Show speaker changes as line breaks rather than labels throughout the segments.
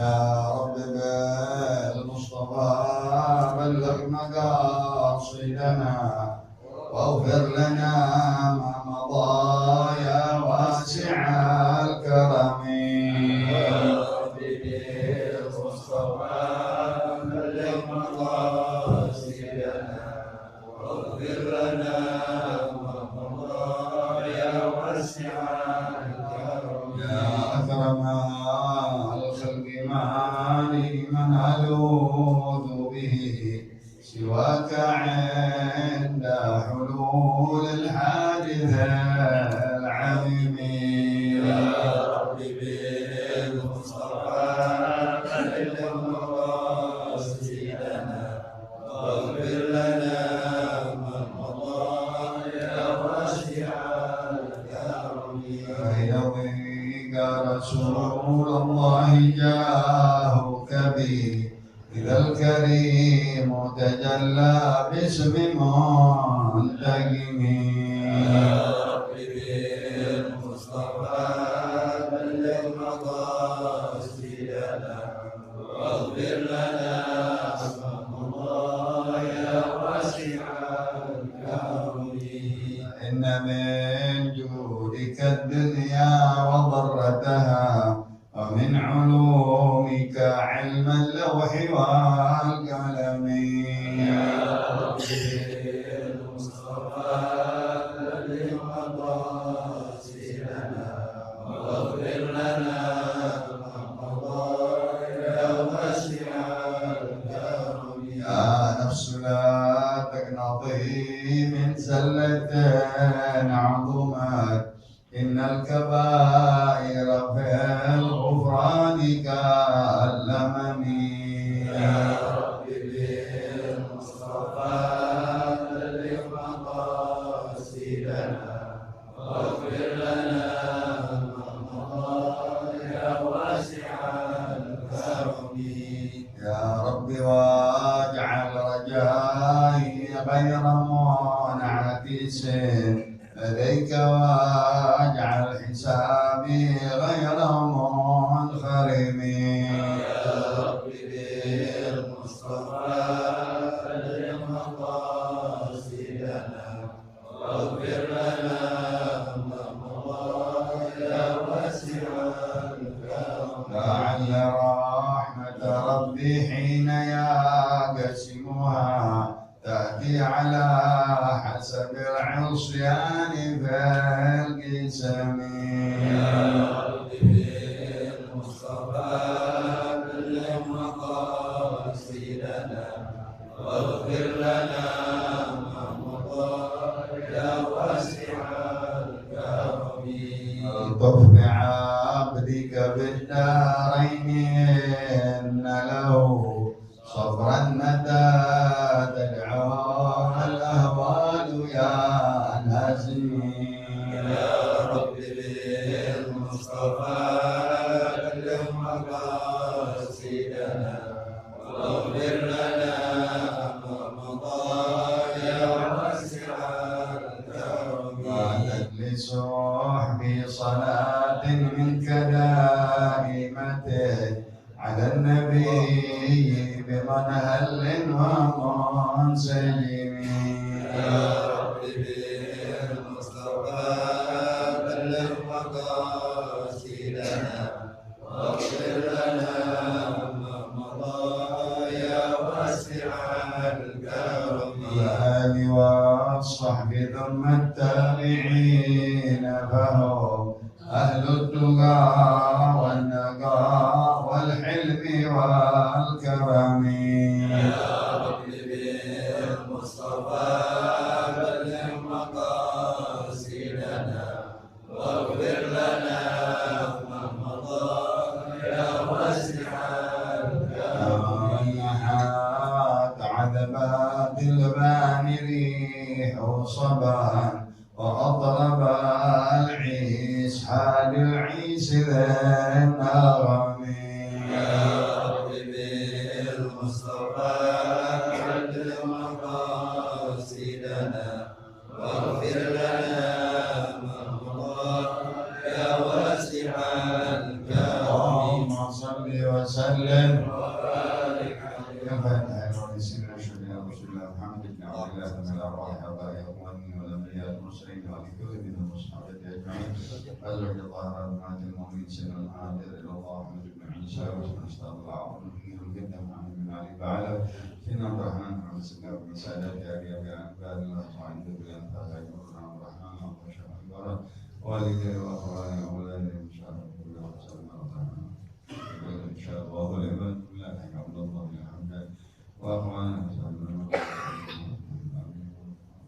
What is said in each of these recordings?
يا رب بالمصطفى بلغ مقاصدنا واغفر لنا ما مضى يا واسع الكرم. يا رب بالمصطفى بلغ مقاصدنا واغفر لنا ما مضى يا واسع الكرم. يا أكرم الخلق ماني من ألوذ به سواك عند حلول الحادث العميم. يا رب بالمصطفى بلغ مقاصدنا واغفر لنا ما مضى يا واسع الكرم. فيضيق رسول الله جاهك به إذا الكريم تجلى باسم منتقم. يا رب بالمصطفى بلغ مقاصدنا واغفر لنا ما مضى يا واسع الكرم. إن من جودك الدنيا وضرتها ومن علومك علم اللوح والقلم. يا رب بالمصطفى بلغ مقاصدنا واغفر لنا ما مضى يا واسع الكرم. يا نفس لا تقنطي من زلة عظمت إن الكبائر في الغفران كالأمم. يا رب بالمصطفى بلغ مقاصدنا واغفر لنا ما مضى يا واسع الكرم. يا رب واجعل رجائي غير منعكس لديك واجعل حسابي غير منخرم. يا رب بالمصطفى بلغ مقاصدنا واغفر لنا ما مضى يا واسع الكرم. لعل رحمة ربي حين يقسمها تأتي على حسب العصيان في القسم. يا رب بالمصطفى بلغ مقاصدنا واغفر لنا ما مضى يا واسع الكرم. الطف بعبدك بالدارين إن له صبرا متى تدعوها الأهوال يا نازمين. يا رب بالمصطفى بلغ مقاصدنا واغفر لنا ما مضى يا واسع الكرم. وعدت لصحبي صلاة منك دائمة على النبي بمنهل ومنسجم. يا رب بالمصطفى بلغ مقاصدنا واغفر لنا ما مضى يا واسع الكرم. والآل والصحب ثم التابعين فهم أهل التقى والنقى والحلم والكرم. يا رب بالمصطفى بلغ مقاصدنا واغفر لنا ما مضى يا واسع الكرم. نحات عذبات البان ريح صبا وأطرب العيس حال العيس ذا النغم. يا رب بالمصطفى بلغ مقاصدنا واغفر لنا ما مضى يا واسع الكرم. اللهم صل
وسلم.
وبارك عليه.
الفاتحة ونسينا شهدنا رسول الله محمد بن عبد الله من الأرواح آبائه وأمه والأنبياء المرسلين ولكل من المصحابة أجمعين. أزواج الطاهرة أمهات المؤمنين سن المهاجر إلى الله محمد بن عيسى وسن أستاذ العون من الجنة محمد بن علي بعلى سن الرحمن محمد سيدنا بن سادات أبي أنبال الله صعيد بالأنفاس أجمعنا الرحمن وشاء البرد والدي وأخواني وأولادي إن شاء الله كلهم وسلم إن شاء الله والعباد كلها حمد الله الحمد وأخوانا وسلم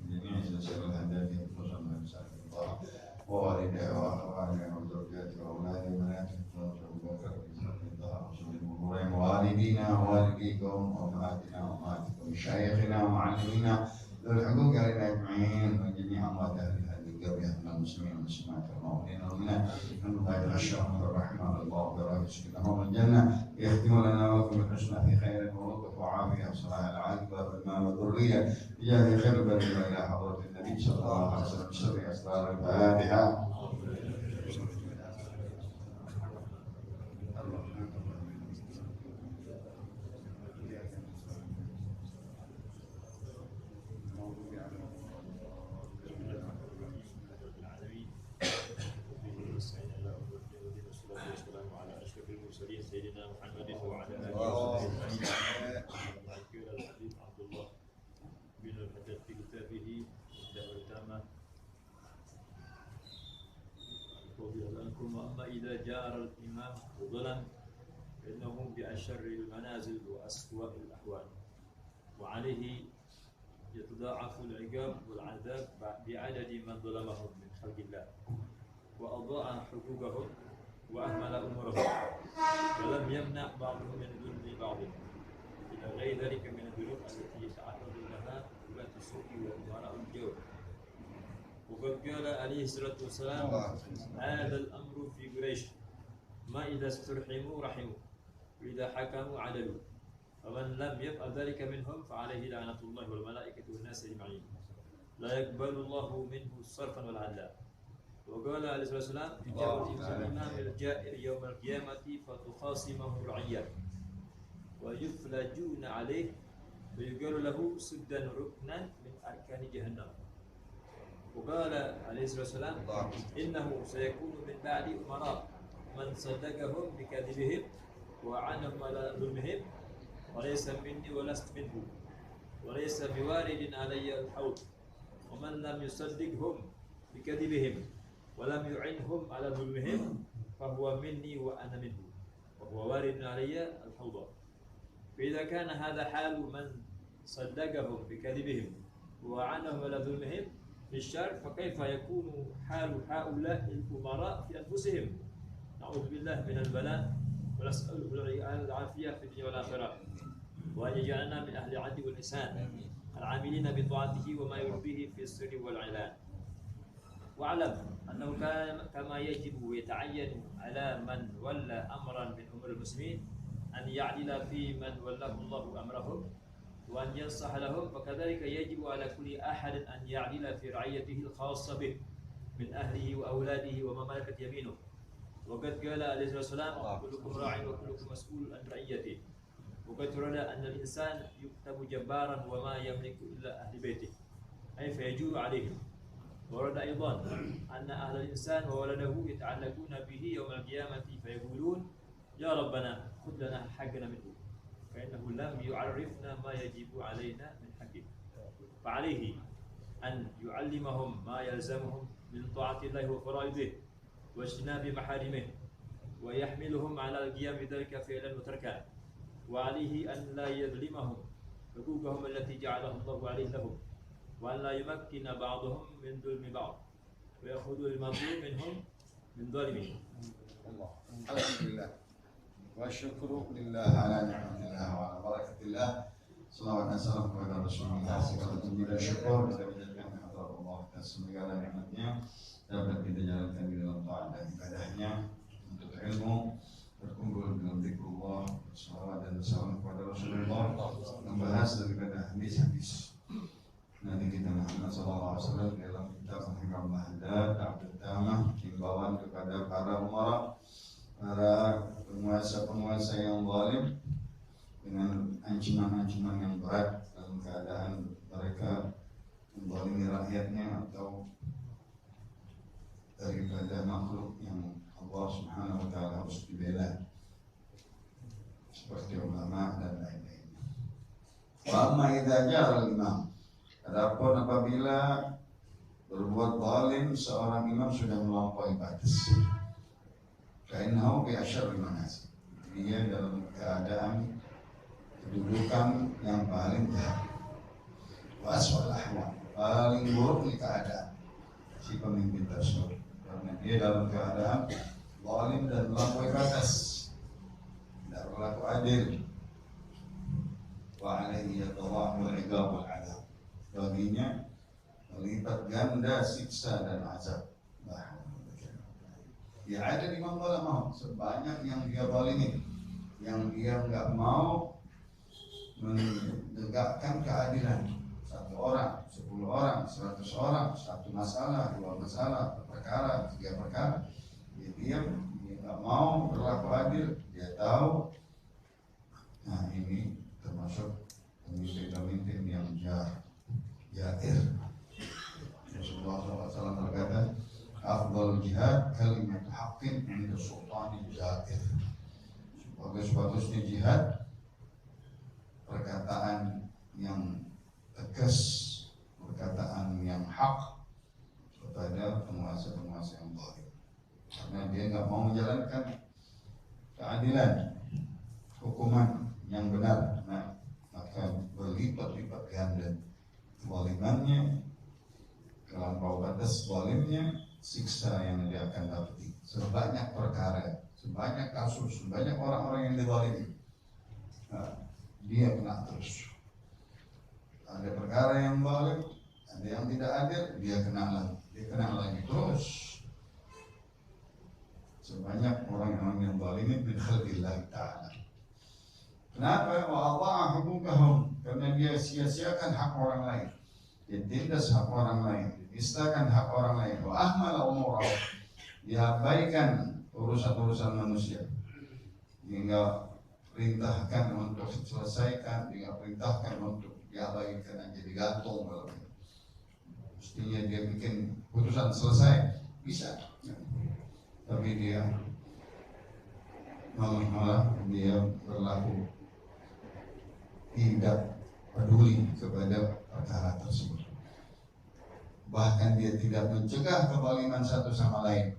جميع سلسلة الهداية خصوصا من سالم الله ووالدي وأخواني وزوجاتي وأولادي وبناتي أبو بكر ووالدينا ووالديكم وأمهاتنا وأمهاتكم مشايخنا ومعلمينا ذو الحقوق علينا أجمعين وجميع أموات أهل هذه القرية من المسلمين والمسلمات والمؤمنين والمؤمنات من الله الشرف والرحمة والمغفرة ويسكنهم الجنة يختم لنا وكم الحسنى في خير ولطف وعافية وصلاح العاقبة والمال والذرية بجاه خير البرية إلى حضرة النبي صلى الله عليه وسلم بسر أسرار الفاتحة.
سيدنا محمد وعلى آله وصحبه أجمعين. قال الحبيب عبد الله بن الحجاج في كتابه دار التامة رضي الله عنكم: وأما إذا جار الإمام وظلم فإنه بأشر المنازل وأسوأ الأحوال، وعليه يتضاعف العقاب والعذاب بعدد من ظلمهم من خلق الله وأضاع حقوقهم وأهمل أمورهم ولم يمنع بعضهم من ظلم بعض إلى غير ذلك من الذنوب التي يتعرض لها ولاة السوء وأمراء الجور. وقد قال عليه الصلاة والسلام: هذا الأمر في قريش، ما إذا استرحموا رحموا وإذا حكموا عدلوا، فمن لم يفعل ذلك منهم فعليه لعنة الله والملائكة والناس أجمعين، لا يقبل الله منه صرفا ولا عدلا. وقال عليه الصلاة والسلام: جاء الإمام الجائر يوم القيامة فتخاصمه الرعية ويفلجون عليه ويقال له سدا ركنا من أركان جهنم. وقال عليه الصلاة والسلام: إنه سيكون من بعد أمراء من صدقهم بكذبهم وعنهم على ظلمهم وليس مني ولست منه وليس بوارد علي الحوض، ومن لم يصدقهم بكذبهم ولم يعنهم على ظلمهم فهو مني وأنا منه وهو وارد علي الحوض. فإذا كان هذا حال من صدقهم بكذبهم وعنهم على ظلمهم في الشر، فكيف يكون حال هؤلاء الأمراء في أنفسهم؟ نعوذ بالله من البلاء ونسأله العافية في الدنيا والآخرة، وأن يجعلنا من أهل العدل والإحسان العاملين بطاعته وما يرضيه في السر والعلان. واعلم أنه كما يجب ويتعين على من ولى أمرا من أمور المسلمين أن يعدل في من ولاه الله أمرهم وأن ينصح لهم، فكذلك يجب على كل أحد أن يعدل في رعيته الخاصة به من أهله وأولاده وما ملكت يمينه. وقد قال عليه الصلاة والسلام: كلكم راع وكلكم مسؤول عن رعيته. وقد ورد أن الإنسان يكتب جبارا وما يملك إلا أهل بيته، أي فيجور عليهم. ورد أيضا أن أهل الإنسان وولده يتعلقون به يوم القيامة فيقولون: يا ربنا خذ لنا حقنا منه، فإنه لم يعرفنا ما يجب علينا من حقه. فعليه أن يعلمهم ما يلزمهم من طاعة الله وفرائضه واجتناب محارمه، ويحملهم على القيام بذلك فعلا وتركا. وعليه أن لا يظلمهم حقوقهم التي جعلها الله عليه لهم، وأن لا يمكن بعضهم من ظلم بعض ويأخذ المظلوم منهم من ظالمه.
الله. الحمد لله والشكر لله على نعمة الله وعلى بركة الله. صلوات وسلام kepada Rasulullah. Segala puji dan syukur kita panjatkan kepada Allah atas segala nikmatnya, dapat kita jalankan di dalam taat dan ibadahnya, untuk ilmu, berkumpul dalam zikrullah, salawat dan salam kepada Rasulullah, membahas daripada hadis-hadis Nabi kita Muhammad SAW dalam kitab Al-Hikam Mahadab, Ta'abud Tamah, himbauan kepada para umara, para penguasa-penguasa yang zalim dengan ancaman-ancaman yang berat dalam keadaan mereka menzalimi rakyatnya atau daripada makhluk yang Allah Subhanahu wa taala harus dibela seperti ulama dan lain-lainnya. Wa amma idza jara al-imam, adapun apabila berbuat zalim seorang imam sudah melampaui batas, kainau bi asyarri manasib, dia dalam keadaan kedudukan yang paling jahat, wa aswal ahwal, paling buruk di keadaan si pemimpin tersebut, karena dia dalam keadaan zalim dan melampaui batas, tidak berlaku adil. Wa alaihi yatawahul iqab wal adab, baginya melipat ganda siksa dan azab. Ya ada imam zalim sebanyak yang dia zalimi, yang dia enggak mau menegakkan keadilan. Satu orang, 10 orang, 100 orang, satu masalah, 2 masalah, perkara, 3 perkara, dia diam, dia enggak mau berlaku adil. Dia tahu, nah ini termasuk pemimpin-pemimpin yang jair. Rasulullah SAW berkata, afdal jihad kalimat haqqin 'inda sultanin jair. Sebagus-bagusnya jihad perkataan yang tegas, perkataan yang hak kepada penguasa-penguasa yang zalim, karena dia nggak mau menjalankan keadilan, hukuman yang benar. Nah, maka berlipat-lipat ganda kezalimannya, kelampau batas zalimnya, siksa yang dia akan dapati. Sebanyak perkara, sebanyak kasus, sebanyak orang-orang yang dizalimi, dia kena terus. Ada perkara yang zalim, ada yang tidak adil, dia kena lagi terus. Sebanyak orang-orang yang zalimin min khalqillah ta'ala. Kenapa? Wa adha'a hukukahum, karena dia sia-siakan hak orang lain, dia tindas hak orang lain, diistakan hak orang lain. Wa ahmala umurah, dia abaikan urusan-urusan manusia, hingga perintahkan untuk selesaikan, hingga perintahkan untuk diabaikan aja, digantung. Mestinya dia bikin putusan selesai, bisa, tapi dia malah dia berlaku tidak peduli kepada perkara tersebut. Bahkan dia tidak mencegah kezaliman satu sama lain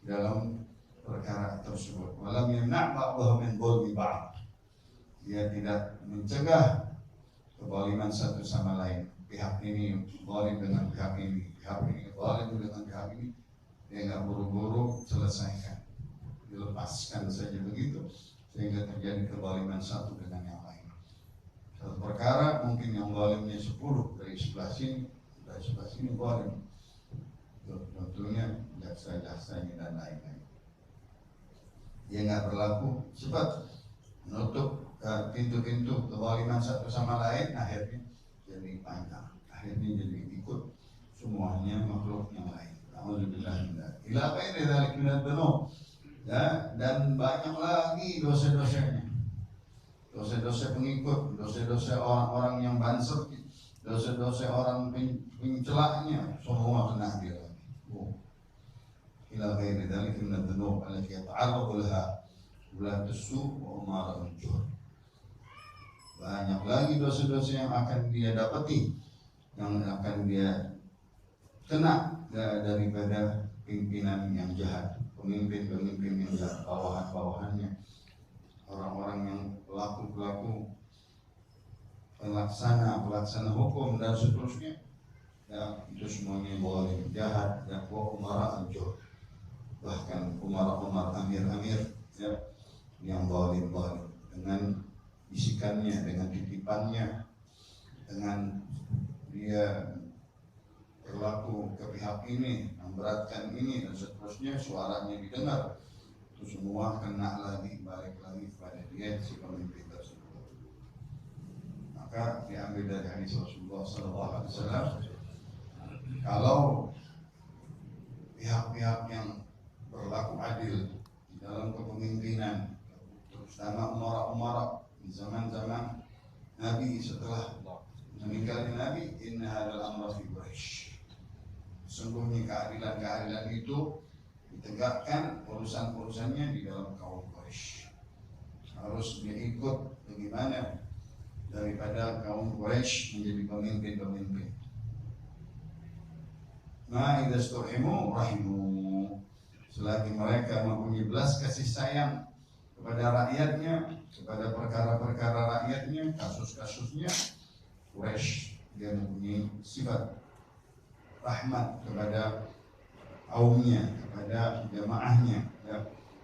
dalam perkara tersebut. Walam yamna' ba'dahu min dhulmi ba'd, dia tidak mencegah kezaliman satu sama lain. Pihak ini zalim dengan pihak ini, pihak ini zalim dengan pihak ini, dia nggak buru-buru selesaikan, dilepaskan saja begitu sehingga terjadi kezaliman satu dengan yang lain. Satu perkara mungkin yang zalimnya 10 dari sebelah sini, dari sebelah sini zalim, contohnya jaksa-jaksanya dan lain-lain. Dia nggak berlaku cepat menutup pintu-pintu kezaliman satu sama lain, akhirnya jadi panjang, akhirnya jadi ikut semuanya makhluk yang lain. Alhamdulillah. Ila ghairi dzalik min adz-dzunub, ya, dan banyak lagi dosa-dosanya, dosa-dosa pengikut, dosa-dosa orang-orang yang banser, dosa-dosa orang pencelaknya, semua kena dia lagi. Ila ghairi dzalik min adz-dzunub allati yata'arradu laha ulatus su' wa umaratul jur. Banyak lagi dosa-dosa yang akan dia dapati, yang akan dia kena daripada pimpinan yang jahat, pemimpin-pemimpin yang jahat, bawahan-bawahannya, orang-orang yang pelaku-pelaku, pelaksana hukum dan seterusnya, ya, itu semuanya zalim, jahat, dan umara al-jur, bahkan umar amir-amir, ya, yang zalim dengan bisikannya, dengan titipannya, dengan dia berlaku ke pihak ini, memberatkan ini dan seterusnya, suaranya didengar, itu semua kena lagi, balik lagi kepada dia, si pemimpin tersebut. Maka diambil dari hadis Rasulullah SAW, kalau pihak-pihak yang berlaku adil di dalam kepemimpinan, Pertama umara di zaman-zaman Nabi setelah meninggalnya Nabi, inna hadzal amra fi Quraisy. Sungguhnya keadilan itu ditegakkan urusan-urusannya di dalam kaum Quraisy. Harus dia ikut bagaimana daripada kaum Quraisy menjadi pemimpin-pemimpin. Nah, idza stuhimu rahimu. Selagi mereka mempunyai belas kasih sayang kepada rakyatnya, kepada perkara-perkara rakyatnya, kasus-kasusnya, Quraisy dia mempunyai sifat rahmat kepada kaumnya, kepada jamaahnya, ya,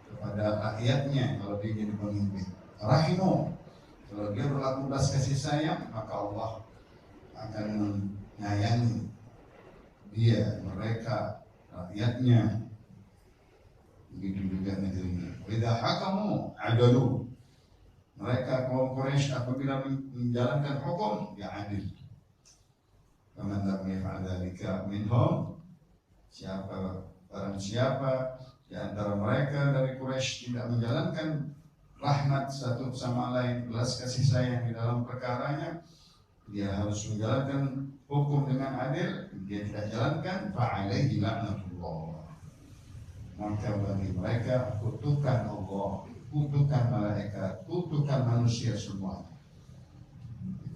kepada rakyatnya kalau dia jadi pemimpin. Rahimu, kalau dia berlaku belas kasih sayang, maka Allah akan menyayangi dia, mereka, rakyatnya. Begitu juga negerinya. Idza hakamu adalu. Mereka kaum Quraisy apabila menjalankan hukum, dia adil. Faman lam yaf'al dzalika minhum, barang siapa di antara mereka dari Quraisy tidak menjalankan rahmat satu sama lain, belas kasih sayang di dalam perkaranya, dia harus menjalankan hukum dengan adil, dia tidak jalankan, fa'alaihi la'natullah. Maka bagi mereka kutukan Allah, kutukan malaikat, kutukan manusia semua.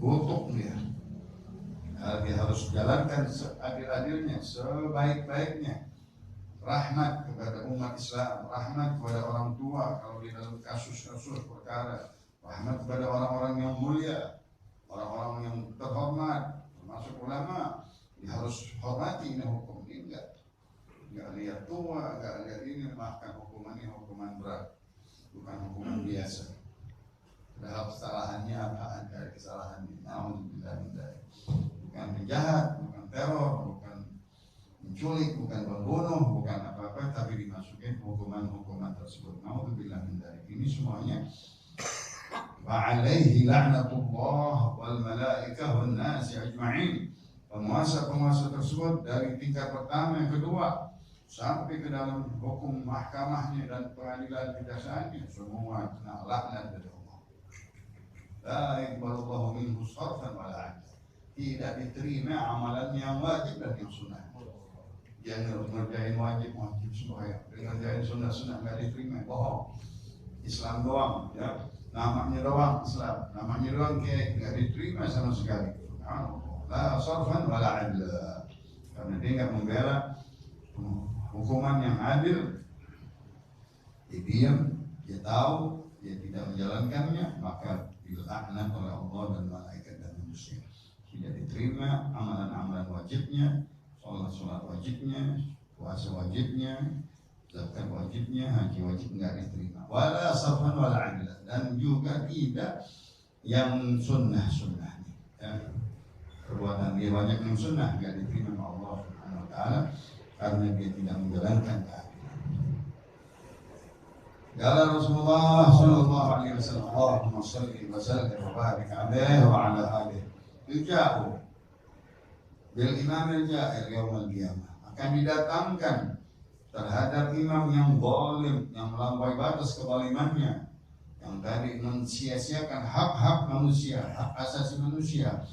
Kutuk dia. Dia harus jalankan seadil-adilnya, sebaik-baiknya. Rahmat kepada umat Islam, rahmat kepada orang tua kalau di dalam kasus-kasus perkara, rahmat kepada orang-orang yang mulia, orang-orang yang terhormat, termasuk ulama. Dia harus hormati ini hukum ini, enggak lihat tua, enggak lihat ini, bahkan hukumannya hukuman berat, bukan hukuman biasa. Padahal kesalahannya apa dari kesalahannya, bukan penjahat, bukan teror, bukan menculik, bukan pembunuh, bukan apa-apa, tapi dimasukin hukuman-hukuman tersebut. Naudzubillah min dzalik. Ini semuanya wa'alaihi la'natullah wal malaikah wan nasi ajma'in. Penguasa-penguasa tersebut dari tingkat pertama yang kedua sampai ke dalam hukum mahkamahnya dan pengadilan kejaksaannya, semua kena laknat dari Allah. La yaqbalullahu minhu sarfan wala 'adla. Tidak diterima amalan yang wajib dan yang sunnah. Jangan ngerjain wajib sembahyang, ngerjain sunnah nggak diterima, bohong. Islam doang, ya, namanya doang Islam, namanya doang kayak nggak diterima sama sekali. La sarfan wala 'adla. Karena dia nggak membela hukuman yang adil, dia diam, dia tahu, dia tidak menjalankannya, maka dilaknat oleh Allah dan malaikat dan manusia. Tidak diterima amalan-amalan wajibnya, sholat wajibnya, puasa wajibnya, zakat wajibnya, haji wajib enggak diterima. Wala sarfan wala adla, dan juga tidak yang sunnahnya. Ya. Perbuatan dia banyak yang sunnah enggak diterima oleh Allah Subhanahu wa taala karena dia tidak menjalankan keadilan. Qala Rasulullah sallallahu alaihi wasallam, Allahumma shalli wa sallim wa barik alaihi wa ala alihi. Yuja'u bil imam al-ja'ir yaumil qiyamah, akan didatangkan terhadap imam yang zalim, yang melampaui batas kezalimannya, yang tadi mensia-siakan hak-hak manusia, hak asasi manusia,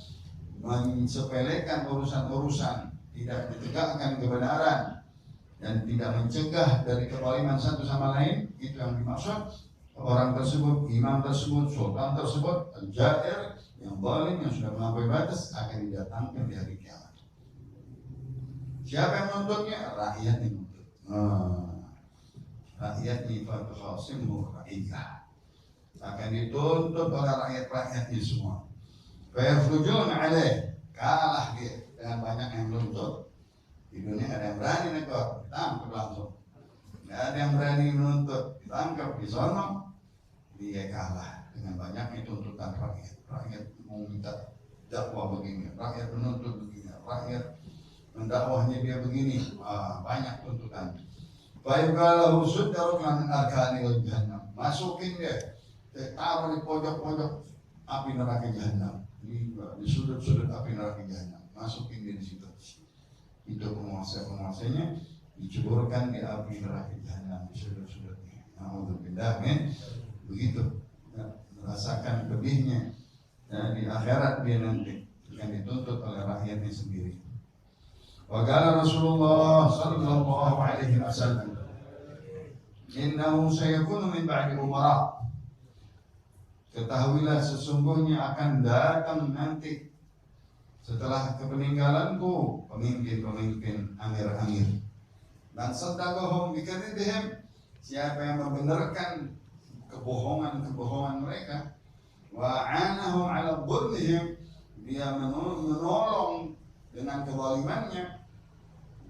mensepelekan urusan-urusan, tidak ditegakkan kebenaran dan tidak mencegah dari kezaliman satu sama lain. Itu yang dimaksud orang tersebut, imam tersebut, sultan tersebut, al-ja'ir yang zalim, yang sudah melampaui batas, akan didatangkan di hari kiamat. Siapa yang menuntutnya? Rakyat yang menuntut. Rakyat nifatu khasimur ra'iyah, akan dituntut oleh rakyat-rakyatnya semua. Fayafrujun alaih, kalah dia dengan banyak yang menuntut. Di dunia ada yang berani negor, ditangkap langsung. Tidak ada yang berani menuntut, ditangkap, disonong. Dia kalah dengan banyaknya tuntutan rakyat. Rakyat mau minta dakwah begini, rakyat menuntut begini, rakyat mendakwahnya dia begini, banyak tuntutan. Baik kalau sudara kan arkani jahannam, masukin dia, taruh di pojok-pojok api neraka jahannam, di sudut-sudut api neraka jahannam, masukin dia di situ. Itu penguasa-penguasanya diceburkan di api neraka jahannam di sudut-sudutnya. Alhamdulillah, begitu. di akhirat dia nanti akan dituntut oleh rakyatnya sendiri. Wa qala Rasulullah sallallahu alaihi wasallam, innahu sayakunu min ba'di umara. Ketahuilah sesungguhnya akan datang nanti setelah kepeninggalanku pemimpin-pemimpin, amir-amir. Dan saddaqahum bikadzibihim, siapa yang membenarkan kebohongan mereka, wa anahum ala dhulmihim, dia menolong dengan kezalimannya,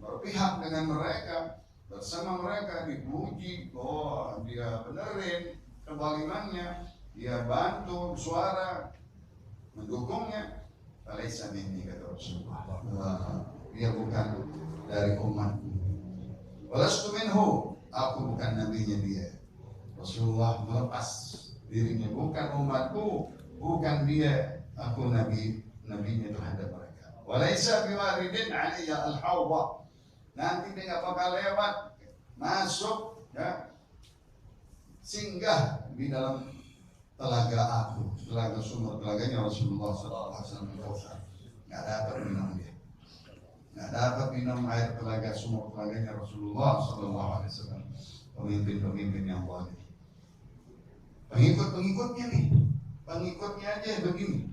berpihak dengan mereka, bersama mereka dipuji bahwa dia benerin kezalimannya, dia bantu suara mendukungnya, falaisa minni, kata Rasulullah, dia bukan dari umatku. Walastu minhu, aku bukan nabinya dia. Rasulullah melepas dirinya, bukan umatku, bukan dia, aku nabinya terhadap mereka. Walaisa biwaridin alayya al-hawba, nanti dia nggak bakal lewat masuk ya, singgah di dalam telaga aku, telaga sumur telaganya Rasulullah SAW. Nggak dapat minum dia, nggak dapat minum air telaga sumur telaganya Rasulullah SAW. Pemimpin-pemimpin yang zalim, pengikutnya nih, pengikutnya aja begini,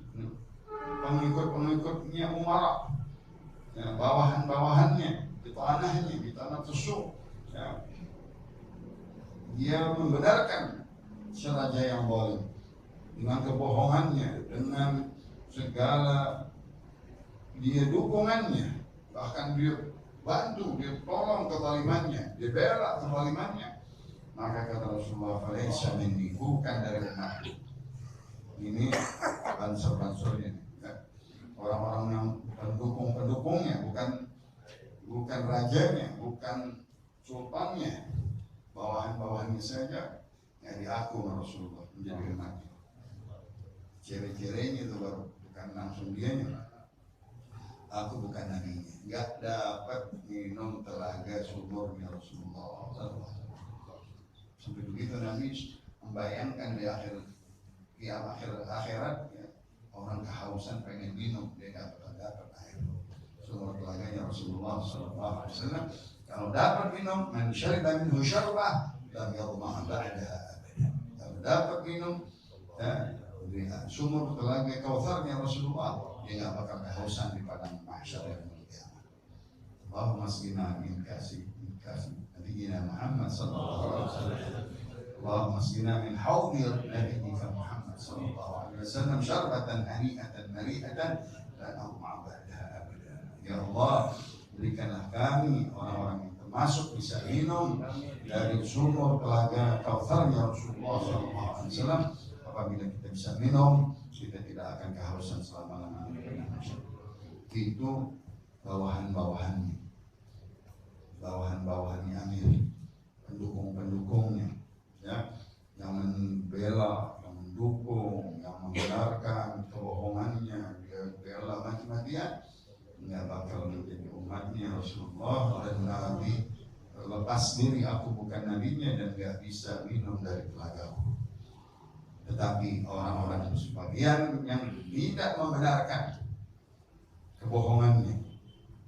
pengikutnya umara, ya, bawahan-bawahannya di tanah tusuk, ya. Dia membenarkan si raja yang zalim dengan kebohongannya, dengan segala dia dukungannya, bahkan dia bantu, dia tolong kezalimannya, dia bela kezalimannya. Maka kata Rasulullah, falaisa minni, bukan dari umatku. Ini bansur-bansurnya, ya. Orang-orang yang pendukungnya, bukan rajanya, bukan sultannya, bawahan-bawahannya saja. Ya diaku Rasulullah menjadi umatnya. Ciri-cirinya itu baru, bukan langsung dianya. Aku bukan nabinya, nggak dapat minum telaga sumurnya Rasulullah SAW. Sampai begitu Nabi membayangkan di akhirat ya, orang kehausan pengen minum, dia nggak bakal dapat air sumur telaganya Rasulullah SAW. Kalau dapat minum, man syariba minhu syarbah lam yadhma ba'daha abada. Kalau dapat minum ya, sumur telaga Kautsarnya Rasulullah, dia nggak bakal kehausan di padang mahsyar yang mulia. Allahumma asqina min kasih Nabiina Muhammad sallallahu alaihi wasallam. Allahumma asqina min hawdi nabiyyika Muhammad sallallahu alaihi wasallam syarbatan hani'atan mari'atan la na'ma ba'daha abada. Ya Allah, berikanlah kami orang-orang yang termasuk bisa minum dari sumur telaga Kautsarnya Rasulullah sallallahu alaihi wasallam. Apabila kita bisa minum, kita tidak akan kehausan selama-lamanya. Itu bawahan-bawahannya amir, pendukung-pendukungnya, ya, yang membela, yang mendukung, yang membenarkan kebohongannya, dia bela mati-matian, nggak bakal menjadi umatnya Rasulullah. Dan Nabi lepas diri, aku bukan nabinya dan nggak bisa minum dari telagaku. Tetapi orang-orang sebagian yang tidak membenarkan kebohongannya,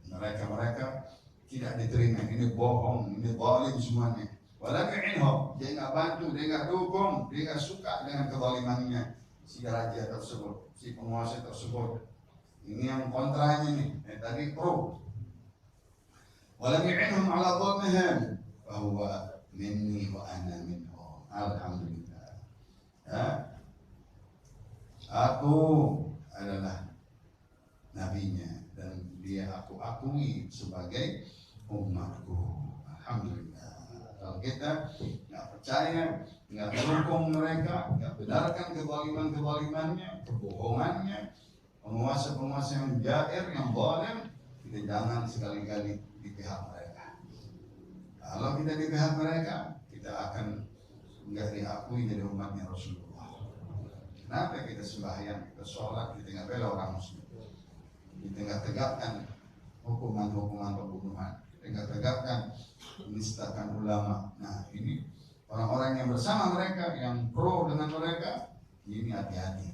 mereka tidak diterima. Ini bohong, ini zalim semuanya. Walau yu'inhum, dia nggak bantu, dia nggak dukung, dia nggak suka dengan kezalimannya si raja tersebut, si penguasa tersebut. Ini yang kontranya nih, tadi pro. Walau yu'inhum ala dhulmihim, bahwa minni wa ana minhum. Alhamdulillah. Ya. Aku adalah nabinya dan dia aku akui sebagai umatku. Alhamdulillah. Kalau kita nggak percaya, nggak mendukung mereka, nggak benarkan kezalimannya, kebohongannya, penguasa-penguasa yang jair, yang zalim, kita jangan sekali-kali di pihak mereka. Kalau kita di pihak mereka, kita akan nggak diakui jadi umatnya Rasulullah. Kenapa kita sembahyang, kita sholat, kita nggak bela orang muslim, kita nggak tegakkan hukuman-hukuman pembunuhan, kita nggak tegakkan menistakan ulama. Nah ini orang-orang yang bersama mereka, yang pro dengan mereka, ini hati-hati.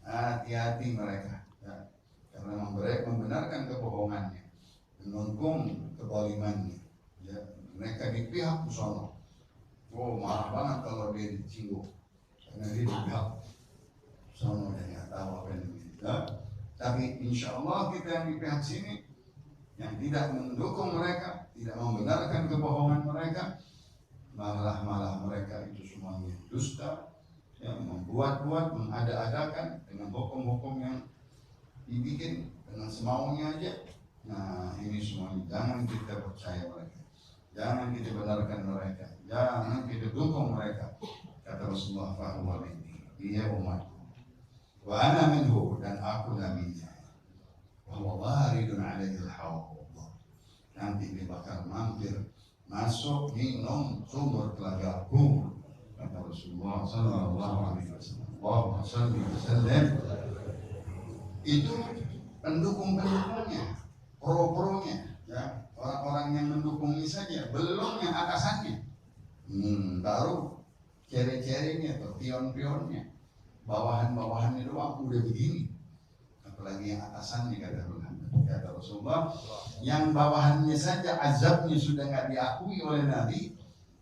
hati-hati mereka, ya. Karena mereka membenarkan kebohongannya, mendukung kezalimannya, ya. Mereka di pihak sono. Oh, marah banget kalau dia disinggung, karena dia di pihak sono dan nggak tahu apa yang ya. Tapi insya Allah kita yang di pihak sini, yang tidak mendukung mereka, tidak membenarkan kebohongan mereka, malah mereka itu semuanya dusta, yang membuat-buat, mengada-adakan dengan hukum-hukum yang dibikin dengan semaunya aja. Nah, ini semuanya jangan kita percaya mereka, jangan kita benarkan mereka, jangan kita dukung mereka. Kata Rasulullah, fahuwa minni, dia umatku, wa ana minhu, dan aku nabinya, wa huwa waridun alaihi al-hawd, nanti dia bakal mampir masuk minum sumur telagaku. Kata Rasulullah sallallahu alaihi wasallam. Itu pendukung-pendukungnya, pro-pronya, ya, orang-orang yang mendukungnya saja, belum yang atasannya. Baru cere-cerenya atau pion-pionnya, bawahan-bawahannya doang udah begini. Apalagi yang atasannya, kata Rasulullah, yang bawahannya saja azabnya sudah nggak diakui oleh Nabi,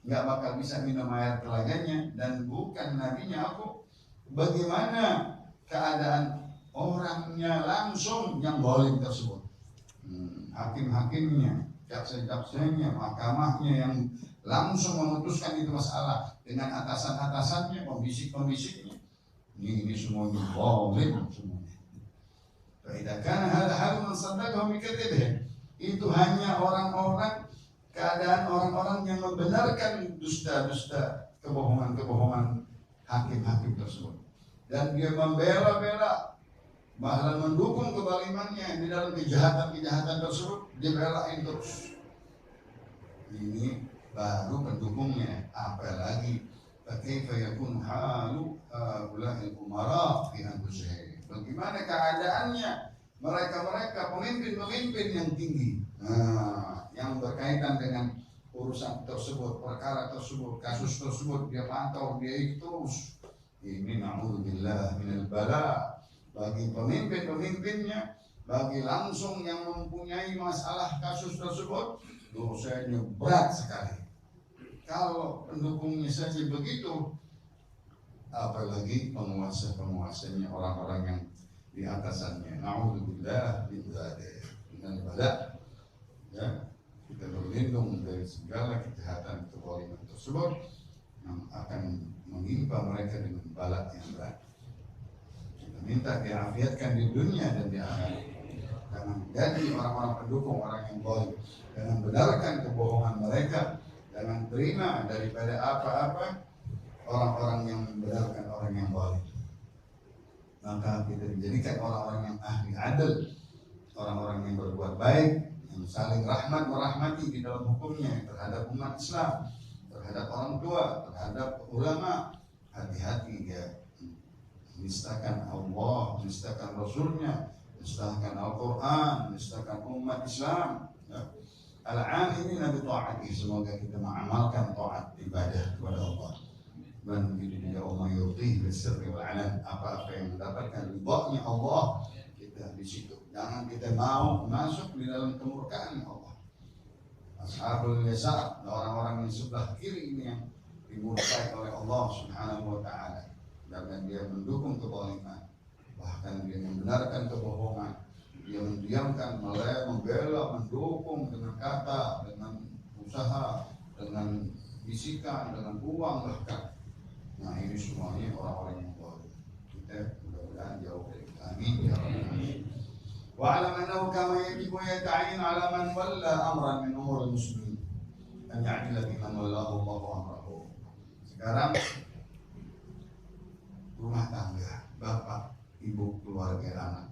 nggak bakal bisa minum air telaganya, dan bukan nabinya aku. Bagaimana keadaan orangnya langsung yang zalim tersebut? Hakim-hakimnya, jaksa-jaksanya, mahkamahnya yang langsung memutuskan itu masalah dengan atasan-atasannya, pembisik-pembisiknya. Ini semuanya zalim semuanya. Tidak kan hal-hal mensadaqahum bikadzibihim. Itu hanya orang-orang, keadaan orang-orang yang membenarkan dusta-dusta, kebohongan-kebohongan hakim-hakim tersebut, dan dia membela-bela, bahkan mendukung kezalimannya di dalam kejahatan-kejahatan tersebut, dibelain terus. Ini baru pendukungnya. Apalagi kaifa yakun halu ulil umara fi anfusihim. Bagaimana keadaannya mereka-mereka pemimpin-pemimpin yang tinggi, yang berkaitan dengan urusan tersebut, perkara tersebut, kasus tersebut, dia pantau, dia ikut terus. Ini na'udzubillah minal bala. Bagi pemimpin-pemimpinnya, bagi langsung yang mempunyai masalah kasus tersebut, dosanya berat sekali. Kalau pendukungnya saja begitu, apalagi penguasa-penguasanya, orang-orang yang di atasannya. Na'udzubillah minal bala. Ya, kita berlindung dari segala kejahatan kezaliman tersebut yang akan menimpa mereka dengan bala yang berat. Kita minta diafiatkan di dunia dan di akhirat. Jangan menjadi orang-orang pendukung orang yang zalim. Jangan benarkan kebohongan mereka. Jangan terima daripada apa-apa orang-orang yang membenarkan orang yang zalim. Maka kita dijadikan orang-orang yang ahli adil, orang-orang yang berbuat baik, yang saling rahmat merahmati di dalam hukumnya terhadap umat Islam, terhadap orang tua, terhadap ulama. Hati-hati dia menistakan Allah, menistakan Rasulnya, menistakan Al-Quran, menistakan umat Islam. Ya. Al-an ini Nabi ta'ati, semoga kita mengamalkan taat ibadah kepada Allah. Dan begitu juga Allah yurtih bersirri wal-alan, apa-apa yang mendapatkan ridhanya Allah, kita di situ. Jangan kita mau masuk di dalam kemurkaan Allah. Ashabul yasar, orang-orang yang sebelah kiri ini yang dimurkai oleh Allah Subhanahu wa ta'ala, karena dia mendukung kezaliman, bahkan dia membenarkan kebohongan, dia mendiamkan, membela, mendukung dengan kata, dengan usaha, dengan bisikan, dengan uang bahkan. Nah, ini semuanya orang-orang yang zalim. Kita mudah-mudahan jauh dari kita. Amin ya rabbal alamin. Wa'alam annahu kama yajibu yata'in 'ala man walla amran min umuril muslimin an ya'dila biman wallahu Allahu amrahu. Sekarang rumah tangga, bapak, ibu, keluarga, anak,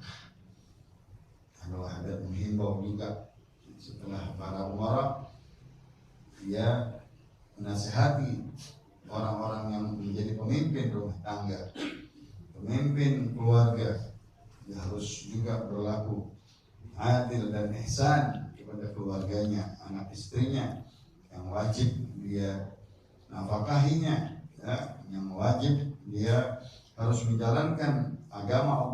adalah ada menghimbau juga setelah para umara, dia menasihati orang-orang yang menjadi pemimpin rumah tangga, pemimpin keluarga, dia harus juga berlaku adil dan ihsan kepada keluarganya, anak istrinya, yang wajib dia nafkahinya, ya, yang wajib dia harus menjalankan agama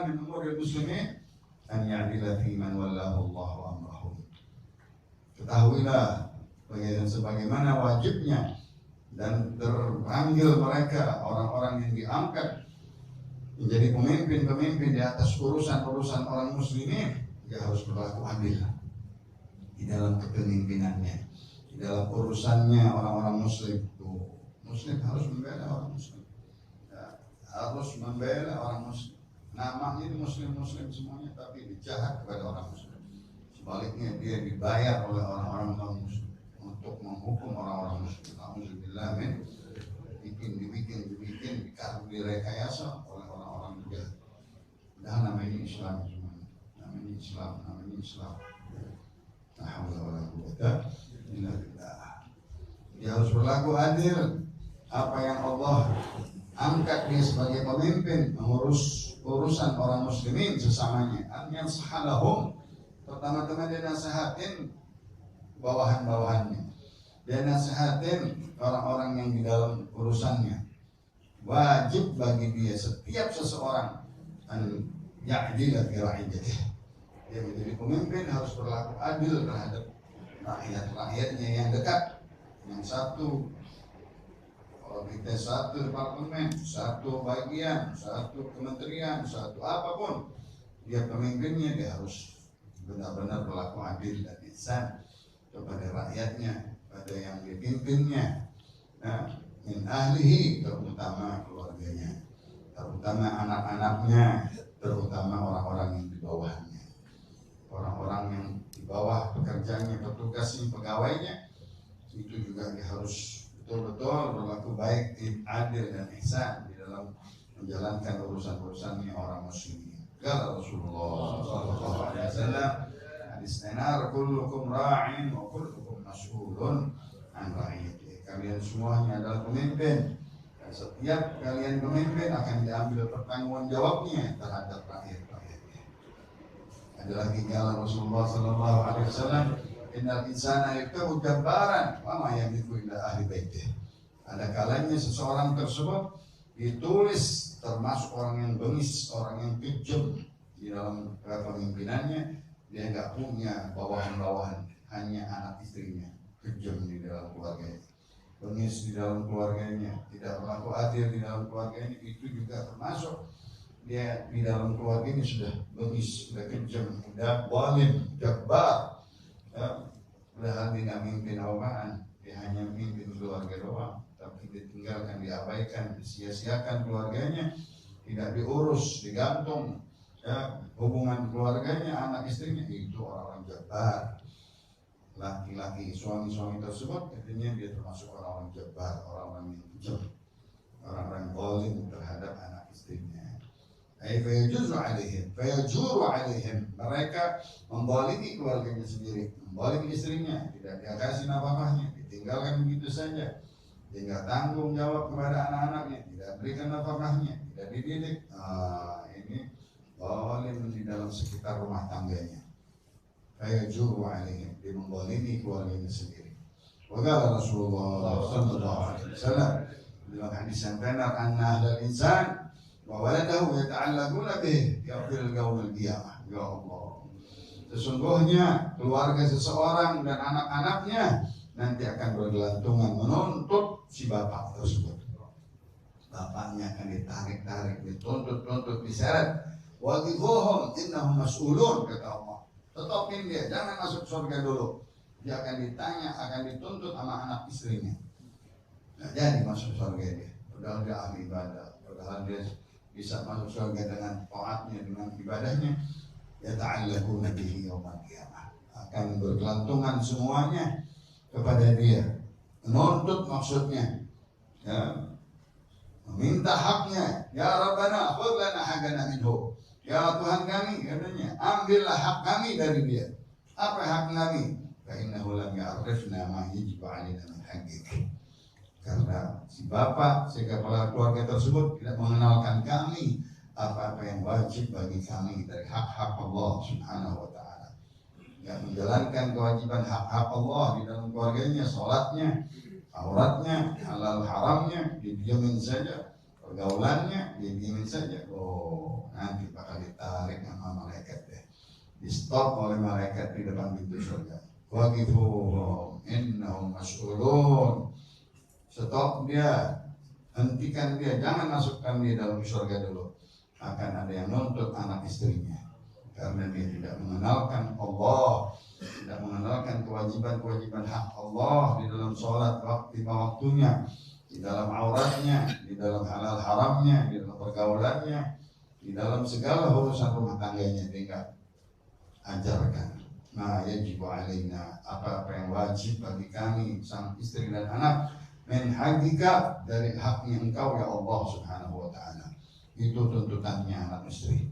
min umuril muslimin an ya'dila fi man wallahu Allahu amrahum. Ketahuilah sebagaimana wajibnya dan terpanggil mereka orang-orang yang diangkat menjadi pemimpin-pemimpin di atas urusan-urusan orang muslimin, dia harus berlaku adil di dalam kepemimpinannya, di dalam urusannya orang-orang muslim. Muslim harus membela orang muslim, ya, harus membela orang muslim. Namanya muslim-muslim semuanya, tapi dijahat kepada orang muslim. Sebaliknya dia dibayar oleh orang-orang non-muslim untuk menghukum orang-orang muslim. Alhamdulillah, dibikin direkayasa oleh orang-orang jahat. Dan namanya Islam semuanya. Namanya Islam. La haula wala quwwata illa billah. Dia harus berlaku adil. Apa yang Allah angkat dia sebagai pemimpin mengurus urusan orang muslimin sesamanya. An yansahalahum. Pertama-tama dia nasihatin bawahan-bawahannya. Dia nasihatin orang-orang yang di dalam urusannya. Wajib bagi dia setiap seseorang an ya'dila fi ra'iyatihi. Dia menjadi pemimpin harus berlaku adil terhadap rakyat-rakyatnya yang dekat. Yang satu, kalau kita satu departemen, satu bagian, satu kementerian, satu apapun, dia pemimpinnya, dia harus benar-benar berlaku adil dan ihsan kepada rakyatnya, pada yang dipimpinnya. Nah, min ahlihi, terutama keluarganya, terutama anak-anaknya, terutama orang-orang yang di bawahnya, orang-orang yang di bawah pekerjanya, petugasnya, pegawainya, itu juga dia harus betul-betul berlaku baik, adil dan ihsan di dalam menjalankan urusan-urusannya orang muslimin. Kata Rasulullah sallallahu alaihi wasallam, hadis tenar, kullukum ra'in wa kullukum mas'ulun an ra'iyatihi. Kalian semuanya adalah pemimpin, dan setiap kalian pemimpin akan diambil pertanggungjawabnya terhadap rakyat-rakyatnya. Ada lagi kata Rasulullah sallallahu alaihi wasallam, innal insana yaktabu jabbaran wa ma yamliku illa ahli baitih. Ada kalanya seseorang tersebut ditulis termasuk orang yang bengis, orang yang kejam di dalam kepemimpinannya. Dia nggak punya bawahan-bawahan, hanya anak istrinya. Kejam di dalam keluarganya, bengis di dalam keluarganya, tidak berlaku adil di dalam keluarganya. Itu juga termasuk dia di dalam keluarganya sudah bengis, sudah kejam, sudah zalim, jabbar. Padahal tidak mimpin apaan, dia hanya mimpin keluarga doang, tapi ditinggalkan, diabaikan, disia-siakan keluarganya, tidak diurus, digantung, ya, hubungan keluarganya, anak istrinya. Itu orang-orang jabbar. Laki-laki, suami-suami tersebut, artinya dia termasuk orang-orang jabbar, orang-orang yang kejam, orang-orang zalim terhadap anak istrinya. Fayajuru alaihim, mereka membalimi keluarganya sendiri, membalimi istrinya, tidak dia kasih nafkahnya, ditinggalkan begitu saja, dia nggak tanggung jawab kepada anak-anaknya, tidak berikan nafkahnya, tidak dididik. Ini zalim di dalam sekitar rumah tangganya. Fayajuru alaihim, dia membalimi keluarganya sendiri. Waqala Rasulullah sallallahu alaihi wasallam dalam hadis yang benar, anna ahlal insan wa waladahu yata'allaquna bih yaumil qiyamah. Ya Allah, sesungguhnya keluarga seseorang dan anak-anaknya nanti akan bergelantungan menuntut si bapak tersebut. Bapaknya akan ditarik-tarik, dituntut-tuntut, diseret. Waqifuhum innahum mas'ulun, kata Allah. Tetapin dia, jangan masuk surga dulu. Dia akan ditanya, akan dituntut sama anak istrinya. Nah, jadi masuk surga dia. Padahal dia ahli ibadah, padahal dia bisa masuk surga dengan taatnya, dengan ibadahnya. Ya ta'allaquna bihi yaumil qiyamah, akan bergelantungan semuanya kepada dia. Menuntut maksudnya, ya, meminta haknya. Ya Rabbana khudh lana haqqana minhu. Ya Tuhan kami, katanya, ambillah hak kami dari dia. Apa hak kami? Fa innahu lam ya'rifna ma yajibu 'alaina min haqqik. Karena si bapak, si kepala keluarga tersebut tidak mengenalkan kami apa-apa yang wajib bagi kami dari hak-hak Allah Subhanahu wa ta'ala. Tidak menjalankan kewajiban hak-hak Allah di dalam keluarganya, sholatnya, auratnya, halal haramnya, didiamin saja, pergaulannya, didiamin saja. Oh, nanti bakal ditarik sama malaikat deh, di stop oleh malaikat di depan pintu surga. Waqifuhum innahum mas'ulun. Stop dia, hentikan dia, jangan masukkan dia dalam surga dulu. Akan ada yang nuntut anak istrinya karena dia tidak mengenalkan Allah, tidak mengenalkan kewajiban-kewajiban hak Allah di dalam sholat waktunya, di dalam auratnya, di dalam halal haramnya, di dalam pergaulannya, di dalam segala urusan rumah tangganya dia enggak ajarkan. Nah, yajibu alaina, apa-apa yang wajib bagi kami sang istri dan anak, min haqqika, dari haknya engkau ya Allah subhanahu wa ta'ala. Itu tuntutannya anak istri.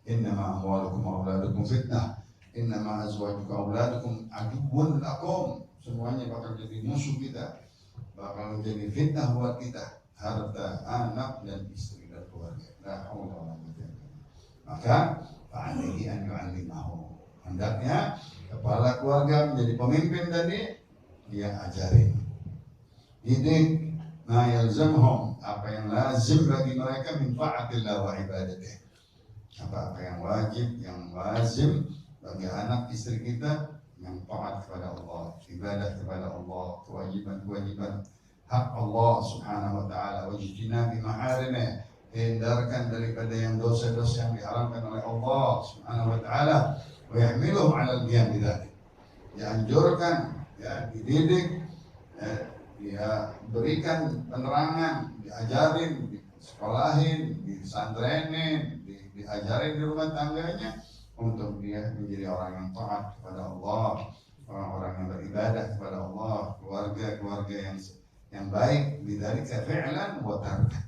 Innama amwalukum wa auladukum fitnah, innama azwajukum wa auladukum aduwwun lakum. Semuanya bakal jadi musuh kita, bakal menjadi fitnah buat kita, harta, anak dan istri dan keluarga. La haula wala quwwata illa billah. Maka fa'alaihi an yu'allimahu, hendaknya kepala keluarga menjadi pemimpin tadi, dia ajarin, didik ma yalzamhum, apa yang lazim bagi mereka min ta'atillah wa ibadatih, apa yang wajib, yang lazim bagi anak istri kita, yang taat kepada Allah, ibadah kepada Allah, kewajiban-kewajiban hak Allah subhanahu wa ta'ala, wajtinabi maharimih, hindarkan daripada yang dosa-dosa yang diharamkan oleh Allah subhanahu wa ta'ala, wa yahmiluhum 'ala al-qiyam bidzalik, dianjurkan, ya dididik, dia berikan penerangan, diajarin, disekolahin, disantrenin, diajarin di rumah tangganya untuk dia menjadi orang yang taat kepada Allah, orang-orang yang beribadah kepada Allah, keluarga yang baik, bidzalika fi'lan wa tarkan,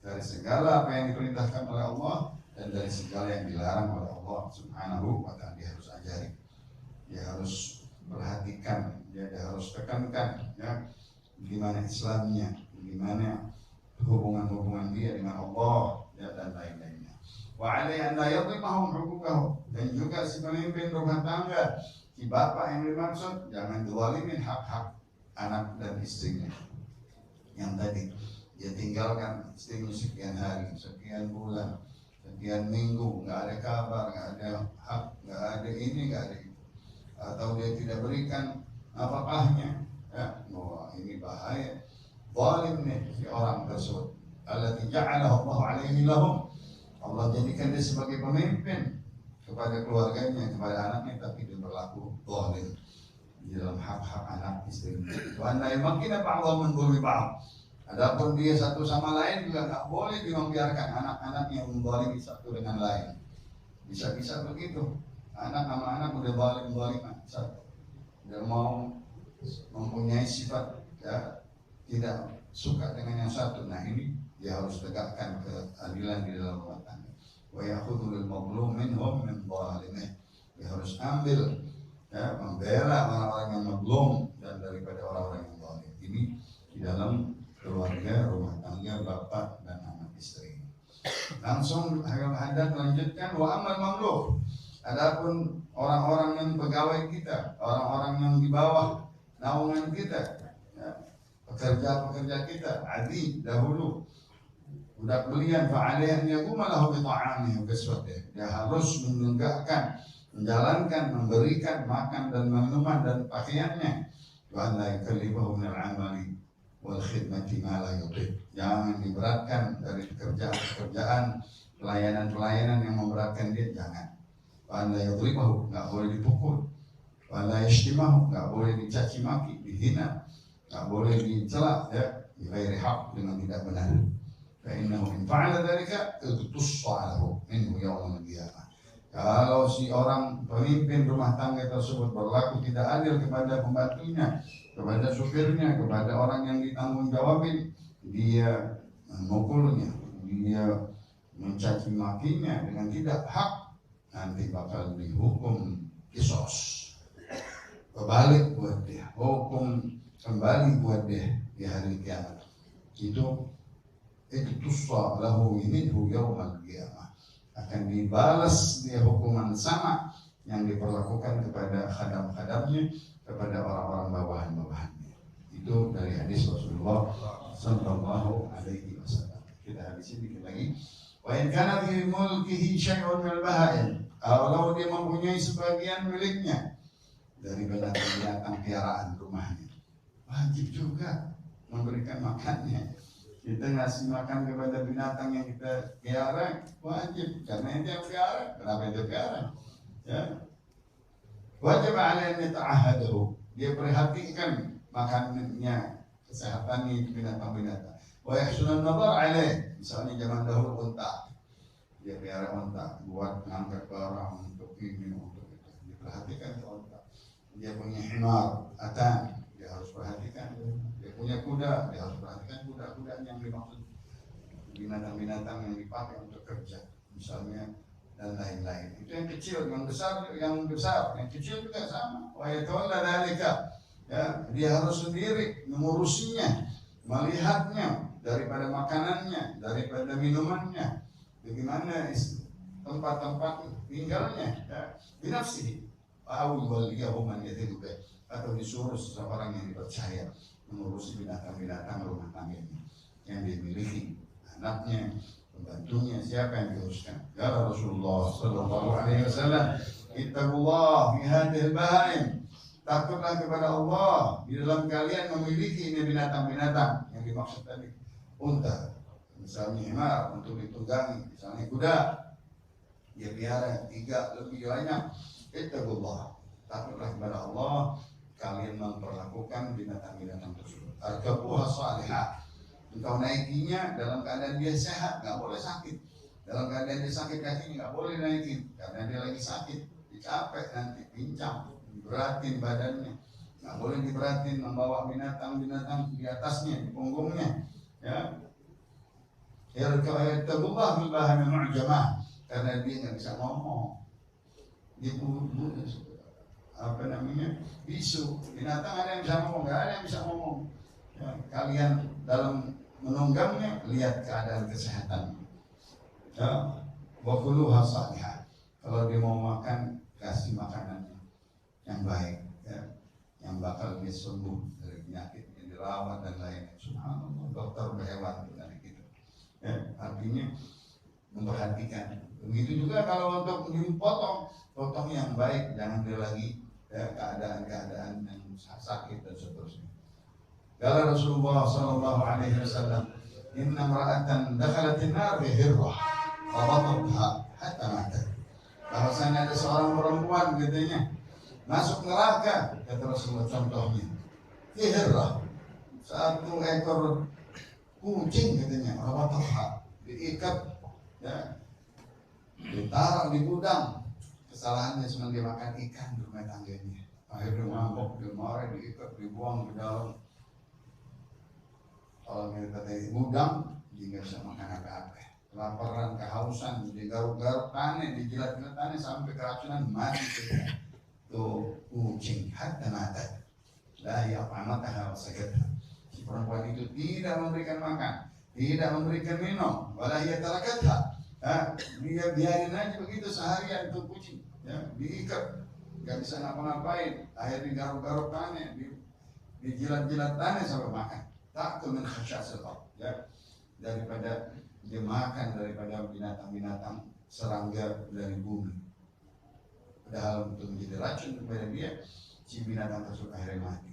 dari segala apa yang diperintahkan oleh Allah dan dari segala yang dilarang oleh Allah subhanahu wa ta'ala. Dia harus ajari, dia harus perhatikan, dia harus tekankan, ya, gimana Islamnya, gimana hubungan dia dengan Allah, ya, dan lain-lainnya. Wa alaihi an la yadhlimahum huquqahum, dan juga si pemimpin rumah tangga, si bapak yang dimaksud, jangan dzalimin hak-hak anak dan istrinya. Yang tadi dia tinggalkan istrinya sekian hari, sekian bulan, sekian minggu, nggak ada kabar, nggak ada hak, nggak ada ini, nggak ada itu, atau dia tidak berikan nafkahnya, ya, wah ini bahaya, zalim nih si orang tersebut. Allati ja'alahu Allah alaihi lahum, Allah jadikan dia sebagai pemimpin kepada keluarganya, kepada anaknya, tapi dia berlaku zalim di dalam hak-hak anak istri. Wa anna yamakina ba'dhum min dhulmi ba'd. Adapun dia satu sama lain juga tak boleh dia membiarkan anak-anaknya menzalimi satu dengan lain. Bisa-bisa begitu. Anak sama anak udah zalim-zaliman satu. Dia mau mempunyai sifat, ya, tidak suka dengan yang satu. Nah, ini dia harus tegakkan keadilan di dalam rumah tangga. Wa ya'khudhu lil mazlum minhum min zalimih. Dia harus ambil, ya, membela orang-orang yang mazlum dan daripada orang-orang yang zalim. Ini di dalam keluarga, rumah tangga, bapak dan anak istri. Langsung Habib Haddad melanjutkan, wa amal mamluh, adapun orang-orang yang pegawai kita, orang-orang yang di bawah naungan kita, ya, pekerja-pekerja kita, adi dahulu budak belian, fa'alaihi an yaquma lahu bi ta'amihi wa kiswatihi, dia harus menegakkan, menjalankan, memberikan makan dan minuman dan pakaiannya. Wa la yukallifuhu min al-amali wal khidmati ma la yutiq, jangan diberatkan dari pekerjaan, pelayanan yang memberatkan dia, jangan. Wa la yudribahu, enggak boleh dipukul. Wa la yashtimahu, enggak boleh dicaci maki, dihina, enggak boleh dicela, ya, bi ghairi haq, dengan tidak benar. Fa innahu in fa'ala dzalika tussa lahu minhu yawm al-qiyamah. Kalau si orang pemimpin rumah tangga tersebut berlaku tidak adil kepada pembantunya, kepada supirnya, kepada orang yang ditanggung jawabin, dia memukulnya, dia mencaci makinya dengan tidak hak, nanti bakal dihukum kisos, kebalik buat dia, hukum kembali buat dia di hari kiamat. Itu tussa lahu minhu yawmal qiyamah, akan dibalas dia hukuman sama yang diperlakukan kepada khadam-khadamnya, kepada orang-orang bawahan-bawahannya. Itu dari hadis Rasulullah sallallahu alaihi wasallam. Kita hadis ini dikit lagi. Wa in kana fi mulkihi syai'un min al-bahaim, kalau dia mempunyai sebagian miliknya dari binatang-binatang piaraan rumahnya, wajib juga memberikan makannya. Kita ngasih makan kepada binatang yang kita piara wajib, karena itu yang piara. Kenapa itu piara? Ya. Wajib alaihi ta'ahadahu, dia perhatikan makanannya, kesehatannya binatang-binatang. Wa yahsunun nadhar alaih, misalnya zaman dahulu unta, dia piara unta buat mengangkat barang untuk ini untuk itu, diperhatikan unta. Dia punya himar, atan, dia harus perhatikan. Dia punya kuda, dia harus perhatikan kuda-kuda yang dimaksud, binatang-binatang yang dipakai untuk kerja, misalnya, dan lain-lain. Itu yang kecil, yang besar, yang kecil juga sama. Wa yatawalla dzalika, ya, dia harus sendiri mengurusinya, melihatnya, daripada makanannya, daripada minumannya, bagaimana tempat-tempat tinggalnya, ya, binafsihi. Atau disuruh seseorang yang dipercaya mengurusi binatang-binatang rumah tangganya yang dimiliki, anaknya, pembantunya, siapa yang diuruskan. Ya Rasulullah sallallahu alaihi wasallam, ittaqullah fi hadhil bahaim, takutlah kepada Allah di dalam kalian memiliki ini binatang-binatang yang dimaksud tadi. Unta, misalnya himar untuk ditunggangi, misalnya kuda, dia piara 3 lebih banyak. Ittaqullah, takutlah kepada Allah, kalian memperlakukan binatang-binatang tersebut. Arkabuha salihah, engkau naikinya dalam keadaan dia sehat, nggak boleh sakit. Dalam keadaan dia sakit kakinya nggak boleh naikin, karena dia lagi sakit, dicapek nanti, pincang, diberatin badannya, nggak boleh diberatin membawa binatang-binatang di atasnya, di punggungnya. Ya, Ittaqullah bil bahami mu'jamah, karena dia nggak bisa ngomong. Dia apa namanya, bisu. Binatang ada yang bisa ngomong, nggak ada yang bisa ngomong. Ya, kalian dalam menunggangnya lihat keadaan kesehatan. Ya, wa kuluha salihah. Kalau dia mau makan, kasih makanannya yang baik, ya, yang bakal dia sembuh dari penyakit yang dirawat dan lain-lain. Subhanallah, dokter berhewan dari kita. Ya, artinya memperhatikan. Begitu juga kalau untuk potong yang baik, jangan dia lagi, ya, keadaan-keadaan yang sakit dan seterusnya. Kala Rasulullah sallallahu alaihi wasallam, inna imra'atan dakhalatin nar bi hirrah wa batatha hatta matat. Bahwasanya ada seorang perempuan katanya masuk neraka, kata Rasulullah, contohnya bi hirrah, satu ekor kucing katanya, wa batatha, diikat, ya, ditaruh di gudang. Kesalahannya cuma dia makan ikan di rumah tangganya. Akhirnya mabok, dia marah, diikat, dibuang ke dalam. Kalau kita kata gudang, dia nggak bisa makan apa-apa. Kelaparan, kehausan, digaruk-garuk tanah, dijilat-jilat tanah sampai keracunan, mati kita. Tuh kucing, hatta mati. La ya'amataha wa sakatha. Si perempuan itu tidak memberikan makan, tidak memberikan minum, wala yatarakatha. Dia biarin aja begitu seharian tuh kucing, ya, diikat, nggak bisa ngapa-ngapain, akhirnya digaruk-garuk tanah, dijilat-jilat tanah sampai makan. Takut min khasyasil ardh, ya, daripada dia makan daripada binatang-binatang serangga dari bumi. Padahal untuk menjadi racun kepada dia, si binatang tersebut akhirnya mati.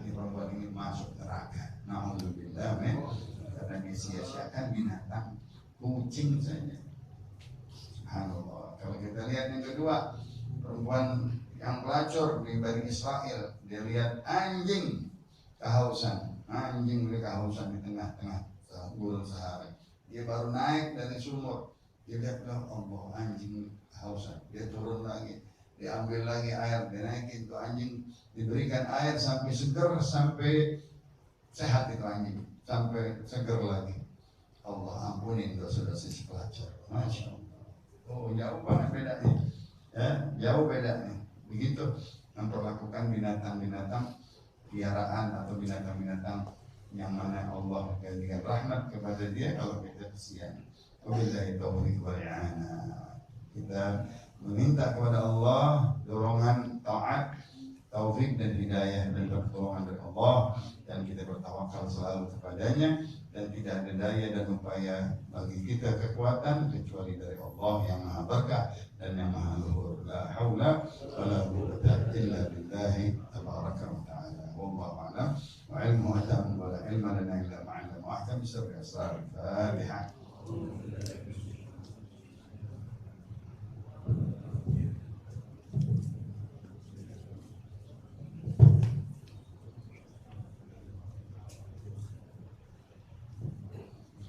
Ini perempuan ini masuk neraka. Na'udzubillah, karena dia sia-siakan binatang kucing saja. Subhanallah. Kalau kita lihat yang kedua, perempuan yang pelacur di Bani Israel, dia lihat anjing kehausan, di tengah-tengah gurun Sahara. Dia baru naik dari sumur, dia lihat, Allah, anjing kehausan. Dia turun lagi, diambil lagi air, dinaikin tuh anjing, diberikan air sampai seger, sampai sehat itu anjing, sampai seger lagi. Allah ampunin dosa-dosa si pelacur. Masya Allah. Oh, jauh banget bedanya. Ya, jauh bedanya. Begitu memperlakukan binatang-binatang piaraan atau binatang-binatang yang mana Allah memberikan rahmat kepada dia kalau kita kesian. Wabillahi taufiq wal i'anah. Kita meminta kepada Allah dorongan taat, taufik dan hidayah dan pertolongan dari Allah, dan kita bertawakal selalu kepadanya dan tidak ada daya dan upaya bagi kita kekuatan kecuali dari Allah yang Maha Berkah dan yang Maha Luhur. La haula wala quwwata illa billahi tabaraka wa ta'ala. Wallahu a'lam. Wa ilmuhu tamam wa la ilma lana illa ma 'allamana. Wa ahkam bisirri asrar al-Fatihah.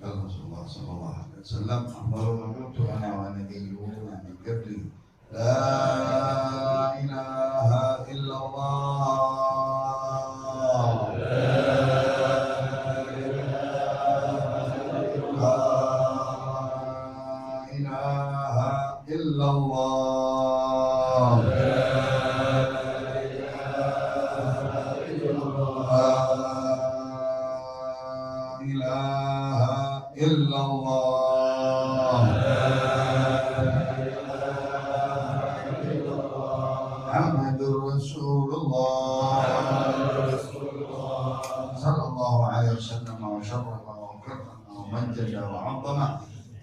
Rasulullah sallallahu alaihi wasallam amarul maut ana wa nabiyyuna min qabli la ilaha illallah la ilaha illallah إلا الله محمد رسول الله صلى الله عليه وسلم وشرف وكرم ومجد وعظم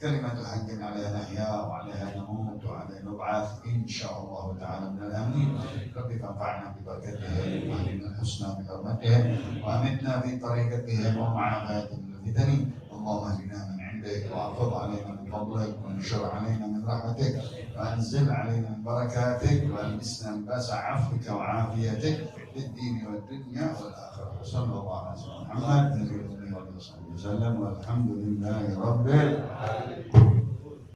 كلمة حق عليها نحيا وعليها نموت وعليها نبعث إن شاء الله تعالى من الآمنين. رب فانفعنا ببركتهم وأهلنا الحسنى بحرمتهم وأمتنا في طريقتهم ومعافاتهم من الفتن. اللهم اهدنا من عندك واحفظ علينا من فضلك وانشر علينا من رحمتك وانزل علينا من بركاتك والبسنا لباس عفوك وعافيتك في الدين والدنيا والاخره. صلى الله على سيدنا محمد النبي وصحبه وسلم والحمد لله رب العالمين.